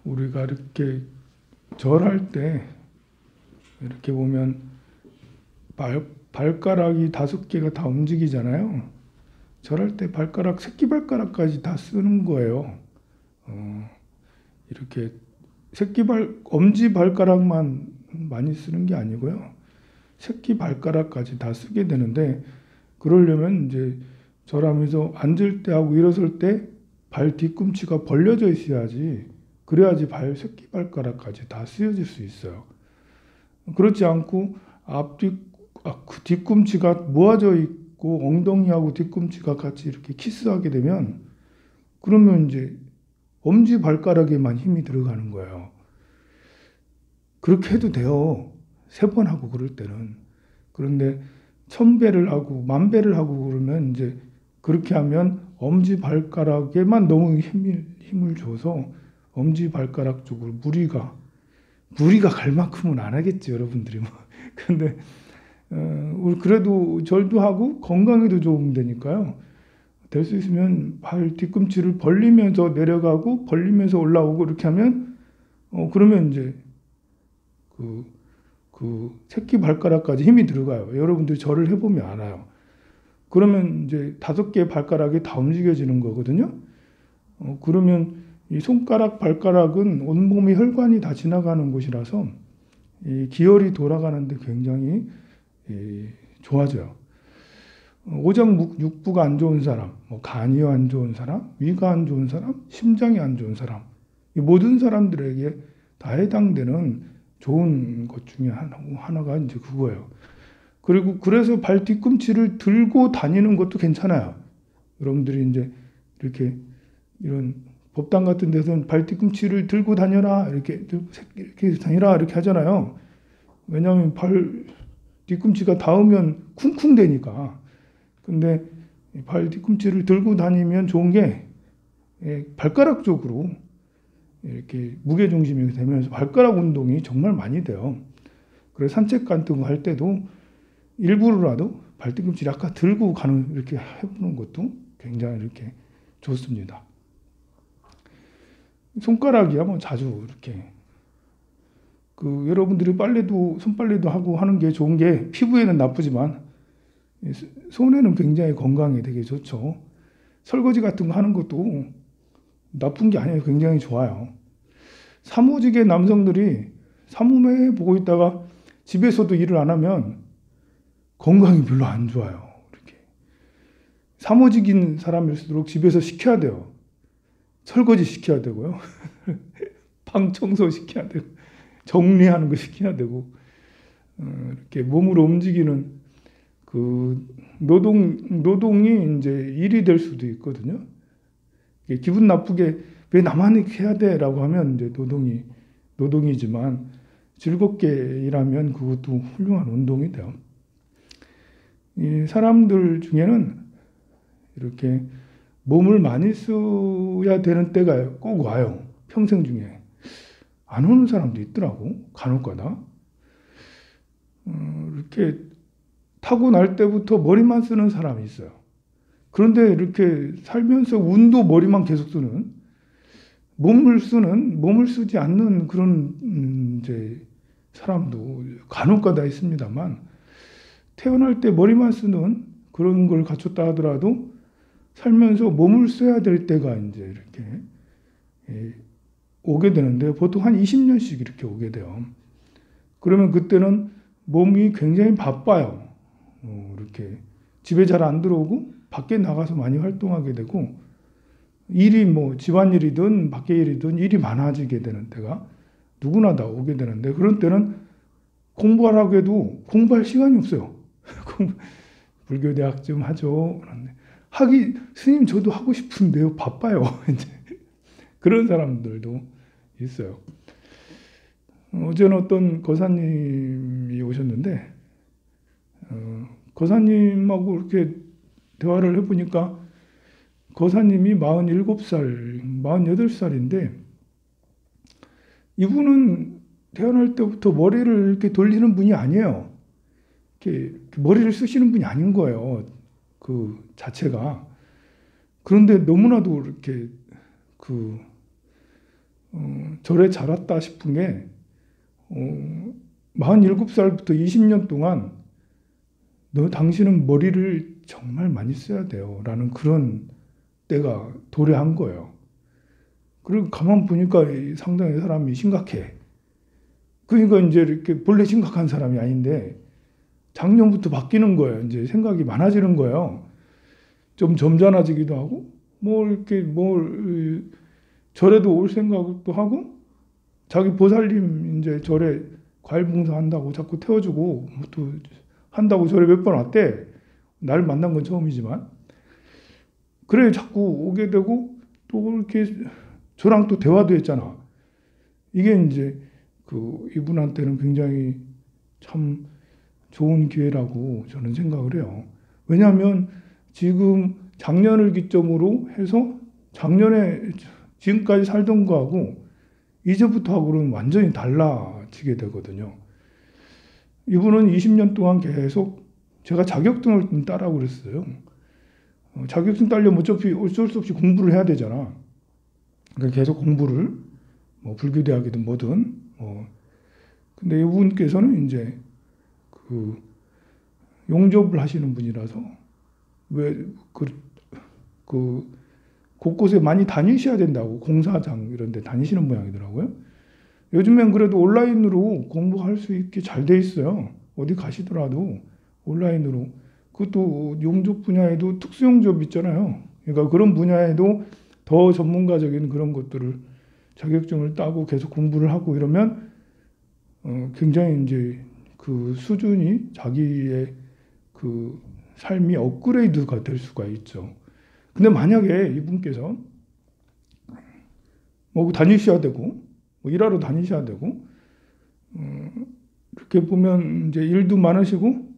우리가 이렇게 절할 때 이렇게 보면 발가락이 5개가 다 움직이잖아요. 절할 때 발가락, 새끼발가락까지 다 쓰는 거예요. 이렇게 엄지발가락만 많이 쓰는 게 아니고요. 새끼발가락까지 다 쓰게 되는데, 그러려면 이제 절하면서 앉을 때 하고 일어설 때 발 뒤꿈치가 벌려져 있어야지, 그래야지 새끼발가락까지 다 쓰여질 수 있어요. 그렇지 않고 그 뒤꿈치가 모아져 있고 엉덩이하고 뒤꿈치가 같이 이렇게 키스하게 되면, 그러면 이제 엄지발가락에만 힘이 들어가는 거예요. 그렇게 해도 돼요. 3번 하고 그럴 때는. 그런데 1000배를 하고 10,000배를 하고 그러면 이제 그렇게 하면 엄지발가락에만 너무 힘을 줘서 엄지발가락 쪽으로 무리가 갈 만큼은 안 하겠지, 여러분들이 뭐. 근데 우리 그래도 절도 하고 건강에도 좋으면 되니까요. 될 수 있으면 발 뒤꿈치를 벌리면서 내려가고 벌리면서 올라오고 이렇게 하면 그러면 이제 그 새끼 발가락까지 힘이 들어가요. 여러분들 절을 해보면 알아요. 그러면 이제 5개의 발가락이 다 움직여지는 거거든요. 그러면 이 손가락, 발가락은 온몸의 혈관이 다 지나가는 곳이라서 이 기혈이 돌아가는데 굉장히 좋아져요. 오장육부가 안 좋은 사람, 간이 안 좋은 사람, 위가 안 좋은 사람, 심장이 안 좋은 사람, 이 모든 사람들에게 다 해당되는 좋은 것 중에 하나가 이제 그거예요. 그리고 그래서 발 뒤꿈치를 들고 다니는 것도 괜찮아요. 여러분들이 이제 이렇게 이런 법당 같은 데서는 발 뒤꿈치를 들고 다녀라, 이렇게 다니라 이렇게 하잖아요. 왜냐하면 발 뒤꿈치가 닿으면 쿵쿵 대니까. 근데 발 뒤꿈치를 들고 다니면 좋은 게 발가락 쪽으로 이렇게 무게 중심이 되면서 발가락 운동이 정말 많이 돼요. 그래서 산책 같은 거 할 때도 일부러라도 발 뒤꿈치를 약간 들고 가는, 이렇게 해보는 것도 굉장히 이렇게 좋습니다. 손가락이야 뭐 자주 이렇게 여러분들이 손빨래도 하고 하는 게 좋은 게, 피부에는 나쁘지만 손에는 굉장히 건강에 되게 좋죠. 설거지 같은 거 하는 것도 나쁜 게 아니에요. 굉장히 좋아요. 사무직의 남성들이 사무매 보고 있다가 집에서도 일을 안 하면 건강이 별로 안 좋아요. 이렇게 사무직인 사람일수록 집에서 시켜야 돼요. 설거지 시켜야 되고요. 방 청소 시켜야 되고, 정리하는 거 시켜야 되고, 이렇게 몸으로 움직이는 노동이 이제 일이 될 수도 있거든요. 기분 나쁘게 왜 나만 이렇게 해야 돼라고 하면 이제 노동이지만, 즐겁게 일하면 그것도 훌륭한 운동이 돼요. 이 사람들 중에는 이렇게 몸을 많이 써야 되는 때가 꼭 와요. 평생 중에. 안 오는 사람도 있더라고, 간혹가다. 이렇게 타고날 때부터 머리만 쓰는 사람이 있어요. 그런데 이렇게 살면서 운도 머리만 계속 쓰는, 몸을 쓰지 않는 그런 이제 사람도 간혹가다 있습니다만, 태어날 때 머리만 쓰는 그런 걸 갖췄다 하더라도 살면서 몸을 써야 될 때가 이제 이렇게 오게 되는데, 보통 한 20년씩 이렇게 오게 돼요. 그러면 그때는 몸이 굉장히 바빠요. 이렇게 집에 잘 안 들어오고 밖에 나가서 많이 활동하게 되고, 일이 뭐 집안일이든 밖에 일이든 일이 많아지게 되는 때가 누구나 다 오게 되는데, 그런 때는 공부하라고 해도 공부할 시간이 없어요. 불교대학 좀 하죠. 스님 저도 하고 싶은데요, 바빠요. 이제 그런 사람들도 있어요. 어제는 어떤 거사님이 오셨는데, 거사님하고 이렇게 대화를 해보니까, 거사님이 47살, 48살인데, 이분은 태어날 때부터 머리를 이렇게 돌리는 분이 아니에요. 이렇게 머리를 쓰시는 분이 아닌 거예요, 그 자체가. 그런데 너무나도 이렇게 절에 자랐다 싶은 게 47살부터 20년 동안 당신은 머리를 정말 많이 써야 돼요 라는 그런 때가 도래한 거예요. 그리고 가만 보니까 상당히 사람이 심각해. 그러니까 이제 이렇게 본래 심각한 사람이 아닌데 작년부터 바뀌는 거예요. 이제 생각이 많아지는 거예요. 좀 점잖아지기도 하고 이렇게 절에도 올 생각도 하고 자기 보살님 이제 절에 과일 봉사한다고 자꾸 태워주고 또 한다고 절에 몇 번 왔대. 날 만난 건 처음이지만 그래 자꾸 오게 되고 또 이렇게 저랑 또 대화도 했잖아. 이게 이제 이분한테는 굉장히 참 좋은 기회라고 저는 생각을 해요. 왜냐하면 지금 작년을 기점으로 해서 작년에 지금까지 살던 거하고 이제부터 하고는 완전히 달라지게 되거든요. 이분은 20년 동안 계속 제가 자격증을 따라고 그랬어요. 자격증 따려면 어차피 어쩔 수 없이 공부를 해야 되잖아. 그러니까 계속 공부를 불교대학이든 뭐든 근데 이분께서는 이제 용접을 하시는 분이라서 곳곳에 많이 다니셔야 된다고 공사장 이런 데 다니시는 모양이더라고요. 요즘엔 그래도 온라인으로 공부할 수 있게 잘 돼 있어요. 어디 가시더라도 온라인으로. 그것도 용접 분야에도 특수용접 있잖아요. 그러니까 그런 분야에도 더 전문가적인 그런 것들을 자격증을 따고 계속 공부를 하고 이러면 굉장히 이제 그 수준이 자기의 그 삶이 업그레이드가 될 수가 있죠. 근데 만약에 이분께서 다니셔야 되고 일하러 다니셔야 되고 이렇게 보면 이제 일도 많으시고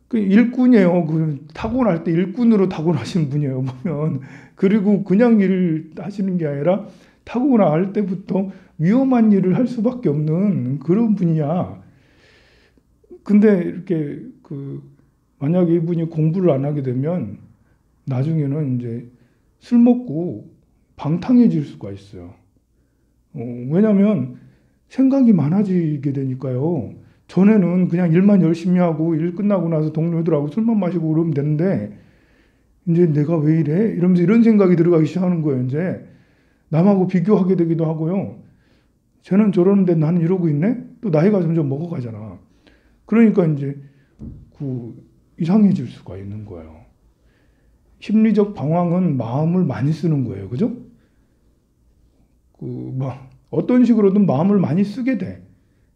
그 일꾼이에요. 타고날 때 일꾼으로 타고나신 분이에요. 보면 그리고 그냥 일을 하시는 게 아니라 타고날 때부터 위험한 일을 할 수밖에 없는 그런 분이야. 근데 이렇게 만약에 이분이 공부를 안 하게 되면 나중에는 이제 술 먹고 방탕해질 수가 있어요. 왜냐하면 생각이 많아지게 되니까요. 전에는 그냥 일만 열심히 하고 일 끝나고 나서 동료들하고 술만 마시고 그러면 되는데 이제 내가 왜 이래? 이러면서 이런 생각이 들어가기 시작하는 거예요. 이제 남하고 비교하게 되기도 하고요. 쟤는 저러는데 나는 이러고 있네? 또 나이가 점점 먹어가잖아. 그러니까 이제 이상해질 수가 있는 거예요. 심리적 방황은 마음을 많이 쓰는 거예요. 그죠? 어떤 식으로든 마음을 많이 쓰게 돼.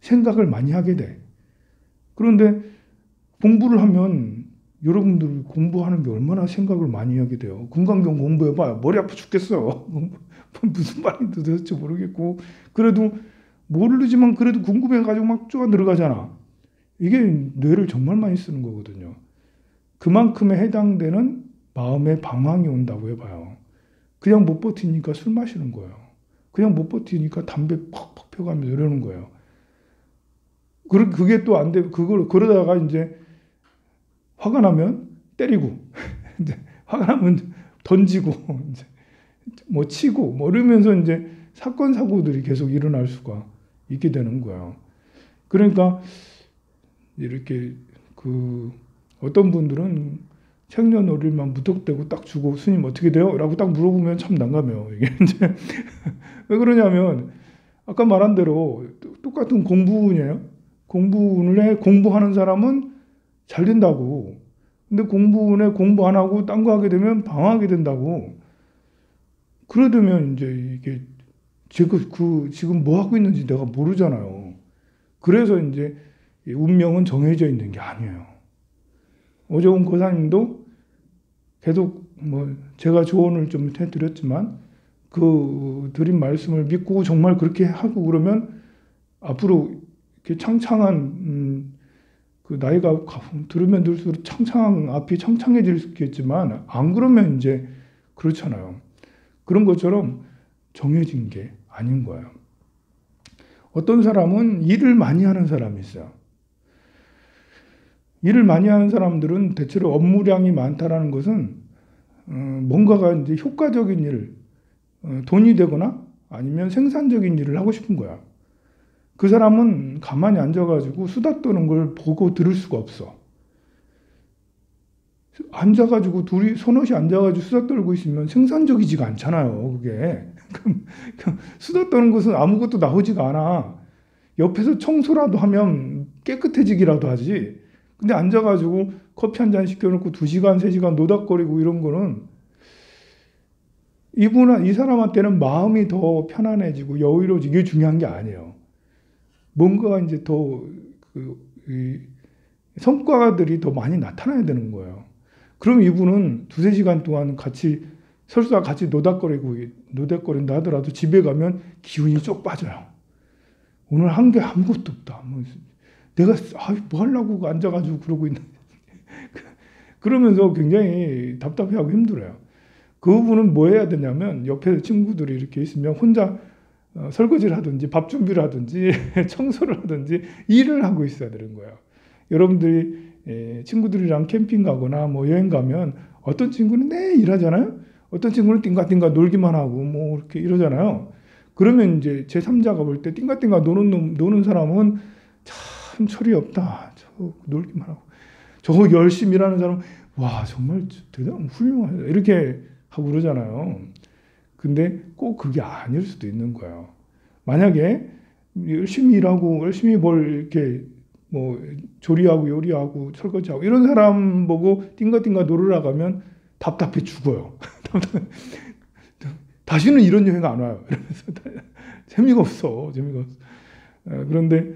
생각을 많이 하게 돼. 그런데 공부를 하면 여러분들 공부하는 게 얼마나 생각을 많이 하게 돼요. 금강경 공부해봐요. 머리 아파 죽겠어. 무슨 말인지 도대체 모르겠고. 그래도 모르지만 그래도 궁금해가지고 막 쪼아 들어가잖아. 이게 뇌를 정말 많이 쓰는 거거든요. 그만큼에 해당되는 마음의 방황이 온다고 해봐요. 그냥 못 버티니까 술 마시는 거예요. 그냥 못 버티니까 담배 팍팍 펴가면서 이러는 거예요. 그게 또 안 되고, 그러다가 이제 화가 나면 때리고, 이제 화가 나면 던지고, 이제 치고, 이러면서 이제 사건, 사고들이 계속 일어날 수가 있게 되는 거예요. 그러니까, 이렇게, 어떤 분들은 생년월일만 무턱대고 딱 주고, 스님 어떻게 돼요? 라고 딱 물어보면 참 난감해요. 이게 이제, 왜 그러냐면, 아까 말한 대로 똑같은 공부운이에요. 공부운을 공부하는 사람은 잘 된다고. 근데 공부운에 공부 안 하고 딴 거 하게 되면 방황하게 된다고. 그러려면 이제 이게 지금 뭐 하고 있는지 내가 모르잖아요. 그래서 이제 운명은 정해져 있는 게 아니에요. 오재훈 고사님도 계속 제가 조언을 좀 해드렸지만 드린 말씀을 믿고 정말 그렇게 하고 그러면 앞으로 이렇게 창창한 나이가 들으면 들수록 앞이 창창해질 수 있겠지만 안 그러면 이제 그렇잖아요. 그런 것처럼 정해진 게 아닌 거예요. 어떤 사람은 일을 많이 하는 사람이 있어요. 일을 많이 하는 사람들은 대체로 업무량이 많다라는 것은 뭔가가 이제 효과적인 일, 돈이 되거나 아니면 생산적인 일을 하고 싶은 거야. 그 사람은 가만히 앉아가지고 수다 떠는 걸 보고 들을 수가 없어. 앉아가지고 둘이 서너시 앉아가지고 수다 떨고 있으면 생산적이지가 않잖아요. 그게. 그럼 수다 떠는 것은 아무것도 나오지가 않아. 옆에서 청소라도 하면 깨끗해지기라도 하지. 근데 앉아가지고 커피 한 잔 시켜놓고 2시간, 3시간 노닥거리고 이런 거는 이 사람한테는 마음이 더 편안해지고 여유로워지고 이게 중요한 게 아니에요. 뭔가 이제 더 성과들이 더 많이 나타나야 되는 거예요. 그럼 이분은 2-3시간 동안 같이 설사 같이 노닥거린다 하더라도 집에 가면 기운이 쪽 빠져요. 오늘 한 게 아무것도 없다. 내가 뭐 하려고 앉아가지고 그러고 있는데 그러면서 굉장히 답답해하고 힘들어요. 그 부분은 뭐 해야 되냐면 옆에 친구들이 이렇게 있으면 혼자 설거지를 하든지 밥 준비를 하든지 청소를 하든지 일을 하고 있어야 되는 거예요. 여러분들이 친구들이랑 캠핑 가거나 뭐 여행 가면 어떤 친구는 일하잖아요. 어떤 친구는 띵가띵가 놀기만 하고 뭐 이렇게 이러잖아요. 그러면 이제 제3자가 볼 때 띵가띵가 노는 사람은 참 철이 없다. 저 놀기만 하고. 저 열심히 일하는 사람 와 정말 대단히 훌륭하다. 이렇게 하고 그러잖아요. 근데 꼭 그게 아닐 수도 있는 거예요. 만약에 열심히 일하고 열심히 이렇게 뭐 조리하고 요리하고 설거지하고 이런 사람 보고 띵가띵가 놀으러 가면 답답해 죽어요. 다시는 이런 여행 안 와요. 재미가 없어. 그런데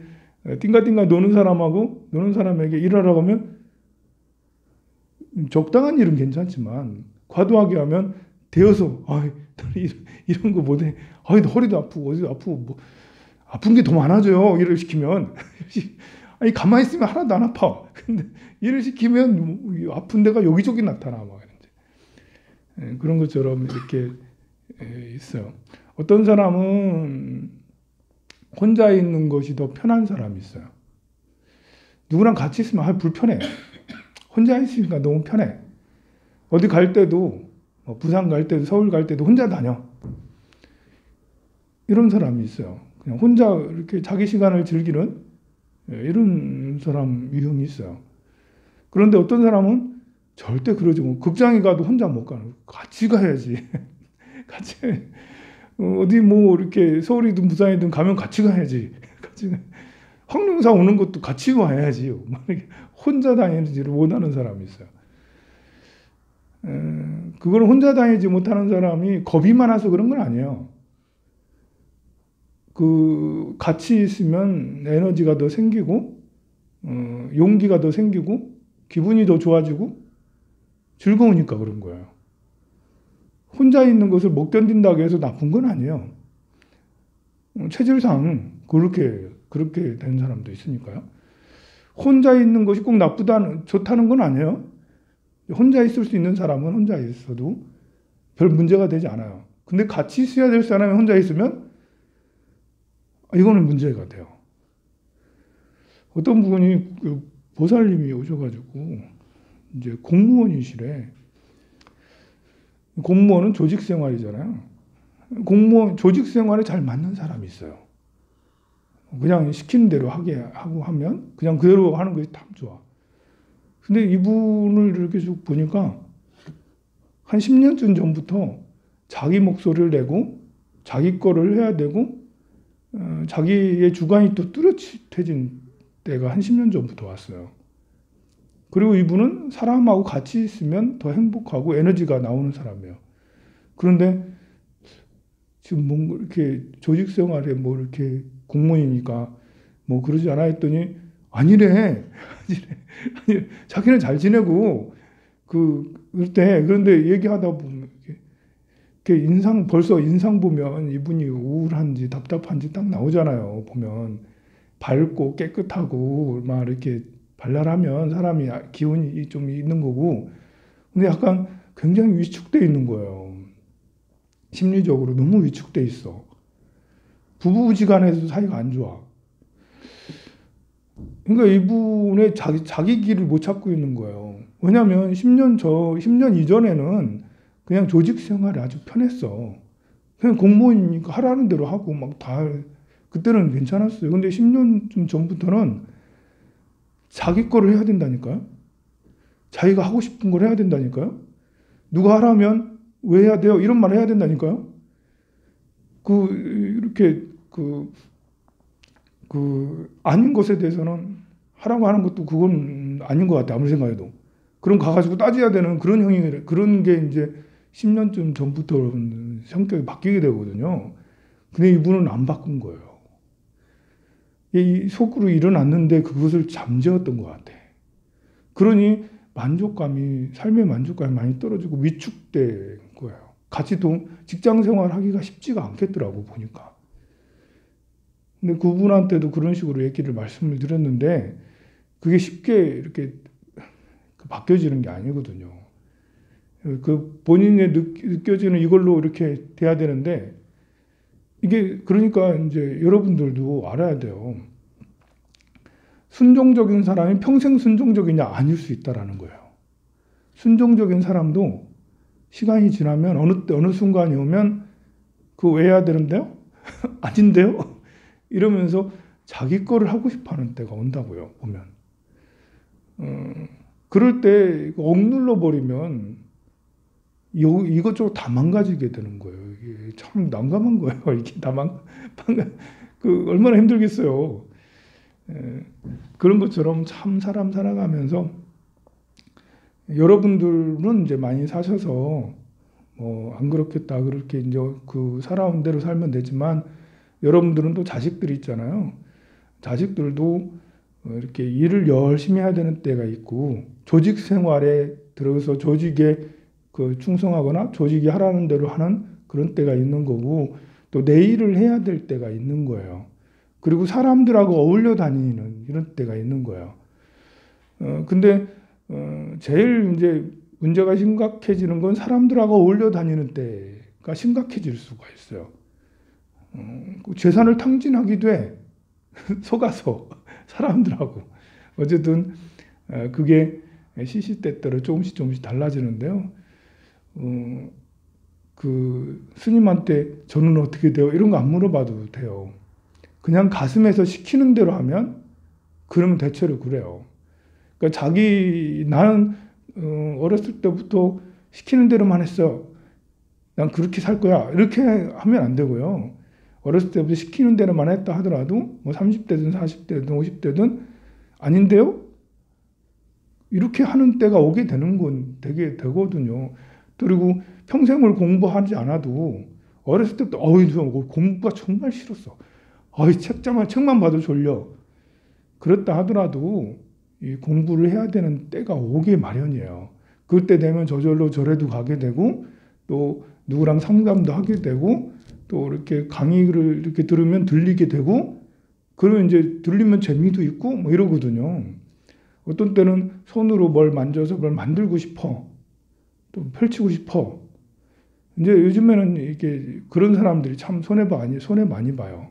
띵가띵가 노는 사람에게 일하러 가면 적당한 일은 괜찮지만 과도하게 하면 되어서 이런 거 못해. 허리도 아프고 어디도 아프고 뭐 아픈 게 더 많아져요. 일을 시키면. 아니 가만히 있으면 하나도 안 아파. 근데 일을 시키면 아픈 데가 여기저기 나타나 막 그런 것처럼 이렇게 있어요. 어떤 사람은 혼자 있는 것이 더 편한 사람이 있어요. 누구랑 같이 있으면 불편해. 혼자 있으니까 너무 편해. 어디 갈 때도 부산 갈 때도 서울 갈 때도 혼자 다녀. 이런 사람이 있어요. 그냥 혼자 이렇게 자기 시간을 즐기는 이런 사람 유형이 있어요. 그런데 어떤 사람은 절대 그러지 못. 극장에 가도 혼자 못 가는. 같이 가야지. 같이 어디 뭐 이렇게 서울이든 부산이든 가면 같이 가야지. 황룡사 오는 것도 같이 와야지. 혼자 다니지를 못하는 사람이 있어요. 그걸 혼자 다니지 못하는 사람이 겁이 많아서 그런 건 아니에요. 같이 있으면 에너지가 더 생기고, 용기가 더 생기고, 기분이 더 좋아지고, 즐거우니까 그런 거예요. 혼자 있는 것을 못 견딘다고 해서 나쁜 건 아니에요. 체질상 그렇게 된 사람도 있으니까요. 혼자 있는 것이 꼭 좋다는 건 아니에요. 혼자 있을 수 있는 사람은 혼자 있어도 별 문제가 되지 않아요. 근데 같이 있어야 될 사람이 혼자 있으면 이거는 문제가 돼요. 어떤 분이 보살님이 오셔가지고 이제 공무원이시래. 공무원은 조직 생활이잖아요. 공무원 조직 생활에 잘 맞는 사람이 있어요. 그냥 시키는 대로 하고 하면 그냥 그대로 하는 것이 참 좋아. 근데 이분을 이렇게 쭉 보니까 한 10년쯤 전부터 자기 목소리를 내고 자기 거를 해야 되고 자기의 주관이 또 뚜렷해진 때가 한 10년 전부터 왔어요. 그리고 이분은 사람하고 같이 있으면 더 행복하고 에너지가 나오는 사람이에요. 그런데 지금 뭔가 이렇게 조직 생활에 뭐 이렇게 공무원이니까 뭐 그러지 않아 했더니 아니래. 자기는 잘 지내고 그런데 얘기하다 보면 이렇게 벌써 인상 보면 이분이 우울한지 답답한지 딱 나오잖아요. 보면 밝고 깨끗하고 막 이렇게 발랄하면 사람이 기운이 좀 있는 거고, 근데 약간 굉장히 위축돼 있는 거예요. 심리적으로 너무 위축돼 있어. 부부지간에도 사이가 안 좋아. 그러니까 이분의 자기 길을 못 찾고 있는 거예요. 왜냐하면 10년 이전에는 그냥 조직 생활이 아주 편했어. 그냥 공무원이니까 하라는 대로 하고 막 다 그때는 괜찮았어요. 근데 10년쯤 전부터는 자기 거를 해야 된다니까요. 자기가 하고 싶은 걸 해야 된다니까요. 누가 하라면 왜 해야 돼요? 이런 말을 해야 된다니까요. 이렇게 아닌 것에 대해서는 하라고 하는 것도 그건 아닌 것 같아. 아무리 생각해도. 그럼 가가지고 따져야 되는 그런 그런 게 이제 10년쯤 전부터 성격이 바뀌게 되거든요. 근데 이분은 안 바꾼 거예요. 이 속으로 일어났는데 그것을 잠재웠던 것 같아. 그러니 삶의 만족감이 많이 떨어지고 위축된 거예요. 같이 직장 생활 하기가 쉽지가 않겠더라고, 보니까. 근데 그분한테도 그런 식으로 말씀을 드렸는데, 그게 쉽게 이렇게 바뀌어지는 게 아니거든요. 본인의 느껴지는 이걸로 이렇게 돼야 되는데, 이게 그러니까 이제 여러분들도 알아야 돼요. 순종적인 사람이 평생 순종적이냐? 아닐 수 있다라는 거예요. 순종적인 사람도 시간이 지나면 어느 순간이 오면 그거 왜 해야 되는데요? 아닌데요? 이러면서 자기 거를 하고 싶어 하는 때가 온다고요, 보면. 그럴 때 억눌러 버리면 이것저것 다 망가지게 되는 거예요. 이게 참 난감한 거예요. 이게 얼마나 힘들겠어요. 그런 것처럼 참 사람 살아가면서 여러분들은 이제 많이 사셔서 안 그렇겠다 그렇게 이제 살아온 대로 살면 되지만 여러분들은 또 자식들이 있잖아요. 자식들도 이렇게 일을 열심히 해야 되는 때가 있고 조직 생활에 들어서 조직에 충성하거나 조직이 하라는 대로 하는 그런 때가 있는 거고 또 내 일을 해야 될 때가 있는 거예요. 그리고 사람들하고 어울려 다니는 이런 때가 있는 거예요. 근데 제일 이제 문제가 심각해지는 건 사람들하고 어울려 다니는 때가 심각해질 수가 있어요. 재산을 탕진하기도 해. 속아서 사람들하고. 어쨌든 그게 시시때때로 조금씩 달라지는데요. 스님한테 저는 어떻게 돼요? 이런 거 안 물어봐도 돼요. 그냥 가슴에서 시키는 대로 하면 그러면 대체로 그래요. 그러니까 나는 어렸을 때부터 시키는 대로만 했어. 난 그렇게 살 거야. 이렇게 하면 안 되고요. 어렸을 때부터 시키는 대로만 했다 하더라도 30대든 40대든 50대든 아닌데요? 이렇게 하는 때가 오게 되는 건 되게 되거든요. 그리고 평생을 공부하지 않아도 어렸을 때부터 공부가 정말 싫었어. 책만 봐도 졸려. 그렇다 하더라도 이 공부를 해야 되는 때가 오게 마련이에요. 그때 되면 저절로 절에도 가게 되고 또 누구랑 상담도 하게 되고 또 이렇게 강의를 이렇게 들으면 들리게 되고 그러면 이제 들리면 재미도 있고 이러거든요. 어떤 때는 손으로 뭘 만져서 뭘 만들고 싶어. 또 펼치고 싶어. 이제 요즘에는 이렇게 그런 사람들이 참 손해 많이 봐요.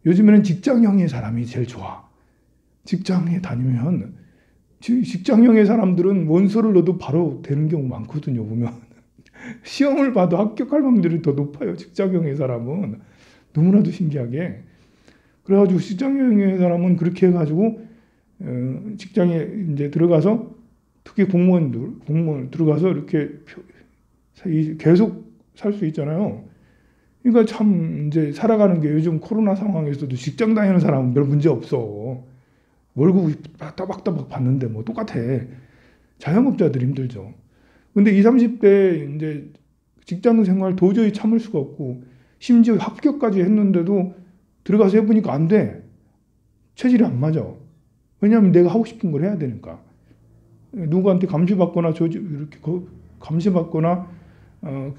요즘에는 직장형의 사람이 제일 좋아. 직장에 다니면 직장형의 사람들은 원서를 넣어도 바로 되는 경우 많거든요. 보면 시험을 봐도 합격할 확률이 더 높아요. 직장형의 사람은 너무나도 신기하게. 그래가지고 직장형의 사람은 그렇게 해가지고 직장에 이제 들어가서 특히 공무원 들어가서 이렇게 계속 살 수 있잖아요. 그러니까 참 이제 살아가는 게 요즘 코로나 상황에서도 직장 다니는 사람은 별 문제 없어. 월급 따박따박 받는데 똑같아. 자영업자들 힘들죠. 근데 20, 30대 이제 직장 생활 도저히 참을 수가 없고 심지어 합격까지 했는데도 들어가서 해보니까 안 돼. 체질이 안 맞아. 왜냐하면 내가 하고 싶은 걸 해야 되니까. 누구한테 감시받거나 이렇게 감시받거나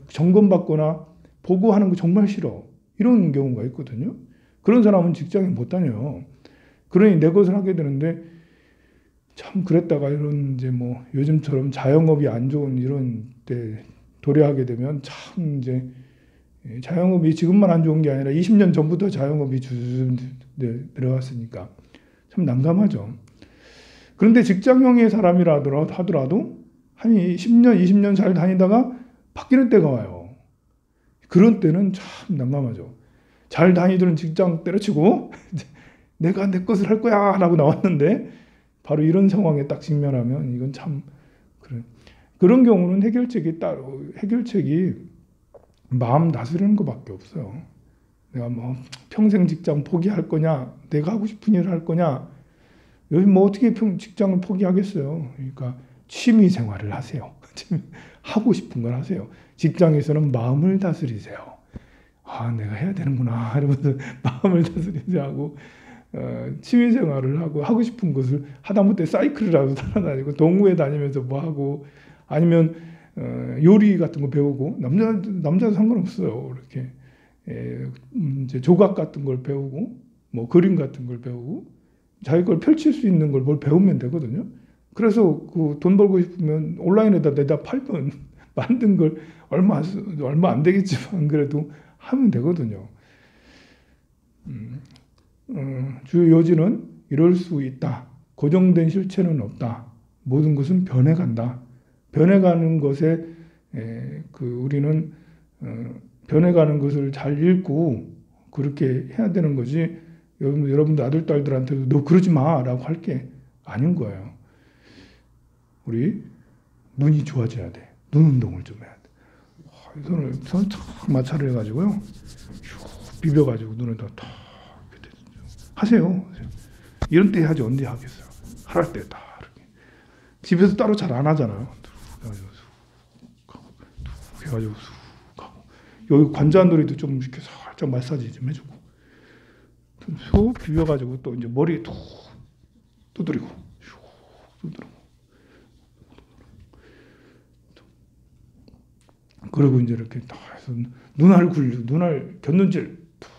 점검받거나 보고하는 거 정말 싫어. 이런 경우가 있거든요. 그런 사람은 직장에 못 다녀요. 그러니 내 것을 하게 되는데 참 그랬다가 이런 이제 요즘처럼 자영업이 안 좋은 이런 때 도래하게 되면 참 이제 자영업이 지금만 안 좋은 게 아니라 20년 전부터 자영업이 들어갔으니까 참 난감하죠. 그런데 직장형의 사람이라 하더라도 한 10년, 20년 잘 다니다가 바뀌는 때가 와요. 그런 때는 참 난감하죠. 잘 다니던 직장 때려치고 내가 내 것을 할 거야 라고 나왔는데 바로 이런 상황에 딱 직면하면 이건 참 그래. 그런 경우는 해결책이 마음 다스리는 것밖에 없어요. 내가 뭐 평생 직장 포기할 거냐, 내가 하고 싶은 일을 할 거냐, 요즘 뭐 어떻게 직장을 포기하겠어요. 그러니까 취미 생활을 하세요. 하고 싶은 걸 하세요. 직장에서는 마음을 다스리세요. 아, 내가 해야 되는구나 이러면서 마음을 다스리지 하고 취미 생활을 하고 싶은 것을 하다못해 사이클이라도 따라다니고 동호회 다니면서 뭐 하고 아니면 요리 같은 거 배우고 남자도 상관없어요. 이렇게 이제 조각 같은 걸 배우고 뭐 그림 같은 걸 배우고 자기 걸 펼칠 수 있는 걸 뭘 배우면 되거든요. 그래서 그 돈 벌고 싶으면 온라인에다 내다 팔면 만든 걸 얼마 안 되겠지만 그래도 하면 되거든요. 주요 요지는 이럴 수 있다. 고정된 실체는 없다. 모든 것은 변해간다. 변해가는 것에 우리는 변해가는 것을 잘 읽고 그렇게 해야 되는 거지. 여러분들 아들 딸들한테도 너 그러지 마라고 할 게 아닌 거예요. 우리 눈이 좋아져야 돼. 눈 운동을 좀 해야 돼. 손을 탁 마찰을 해가지고요. 슉 비벼가지고 눈에다 탁 하세요. 이런 때 하지 언제 하겠어요. 할 때 다 이렇게. 집에서 따로 잘 안 하잖아요. 해가지고 쑥 하고 여기 관자놀이도 좀 이렇게 살짝 마사지 좀 해주고 쑥 비벼가지고 또 이제 머리에 툭 두드리고 슉 두드리고 그리고 이제 이렇게 다 해서 눈알 곁눈질 툭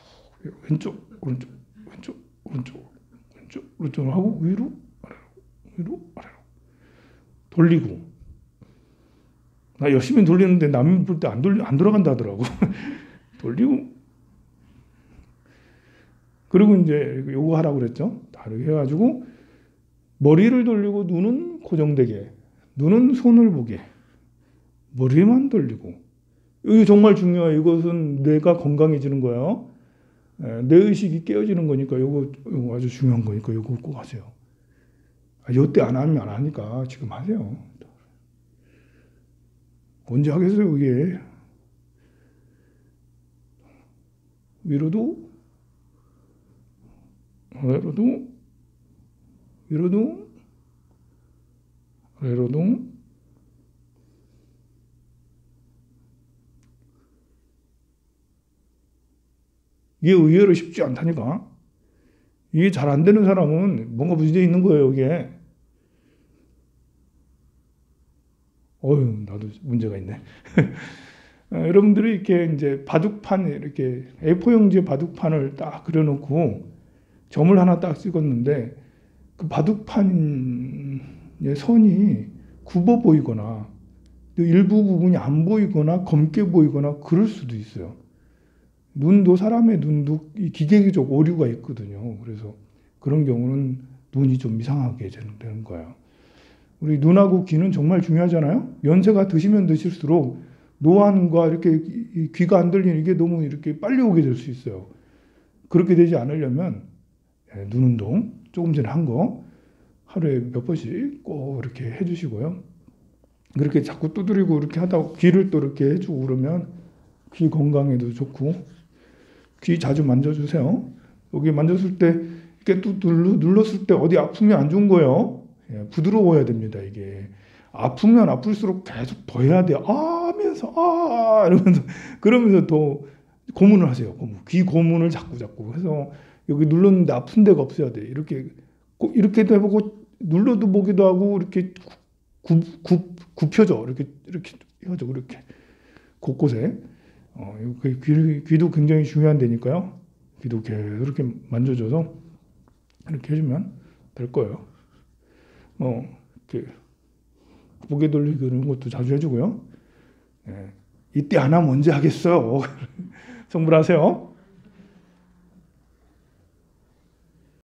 왼쪽 오른쪽 왼쪽 오른쪽 왼쪽 오른쪽 하고 위로 아래로 돌리고 나 열심히 돌리는데 남 볼 때 안 돌아간다 하더라고. 돌리고 그리고 이제 요거 하라고 그랬죠. 다르게 해가지고 머리를 돌리고 눈은 고정되게 눈은 손을 보게 머리만 돌리고 이게 정말 중요해요. 이것은 뇌가 건강해지는 거예요. 뇌 의식이 깨어지는 거니까 요거 아주 중요한 거니까 요거 꼭 하세요. 요때 안 하면 안 하니까 지금 하세요. 언제 하겠어요, 그게? 위로도, 아래로도, 위로도, 아래로도, 이게 의외로 쉽지 않다니까. 이게 잘 안 되는 사람은 뭔가 문제 있는 거예요, 이게. 나도 문제가 있네. 여러분들이 이렇게 이제 바둑판 이렇게 A4 용지에 바둑판을 딱 그려놓고 점을 하나 딱 찍었는데 그 바둑판의 선이 굽어 보이거나 일부 부분이 안 보이거나 검게 보이거나 그럴 수도 있어요. 눈도 사람의 눈도 기계적 오류가 있거든요. 그래서 그런 경우는 눈이 좀 이상하게 되는 거예요. 우리 눈하고 귀는 정말 중요하잖아요. 연세가 드시면 드실수록 노안과 이렇게 귀가 안 들리는 이게 너무 이렇게 빨리 오게 될 수 있어요. 그렇게 되지 않으려면 눈 운동 조금 전에 한 거 하루에 몇 번씩 꼭 이렇게 해주시고요. 그렇게 자꾸 두드리고 이렇게 하다 귀를 또 이렇게 해주고 그러면 귀 건강에도 좋고 귀 자주 만져주세요. 여기 만졌을 때 이렇게 또 눌렀을 때 어디 아프면 안 좋은 거예요. 부드러워야 됩니다. 이게 아프면 아플수록 계속 더 해야 돼요. 하면서 이러면서 그러면서 더 고문을 하세요. 귀 고문을 자꾸 해서 여기 눌렀는데 아픈 데가 없어야 돼. 이렇게 꼭 이렇게도 해보고 눌러도 보기도 하고 이렇게 굽혀져 이렇게 해가지고 이렇게 곳곳에 귀도 굉장히 중요한 데니까요. 귀도 계속 이렇게 만져줘서 이렇게 해주면 될 거예요. 이렇게 고개 돌리고 이런 것도 자주 해주고요. 이때 안 하면 언제 하겠어요? 성불하세요.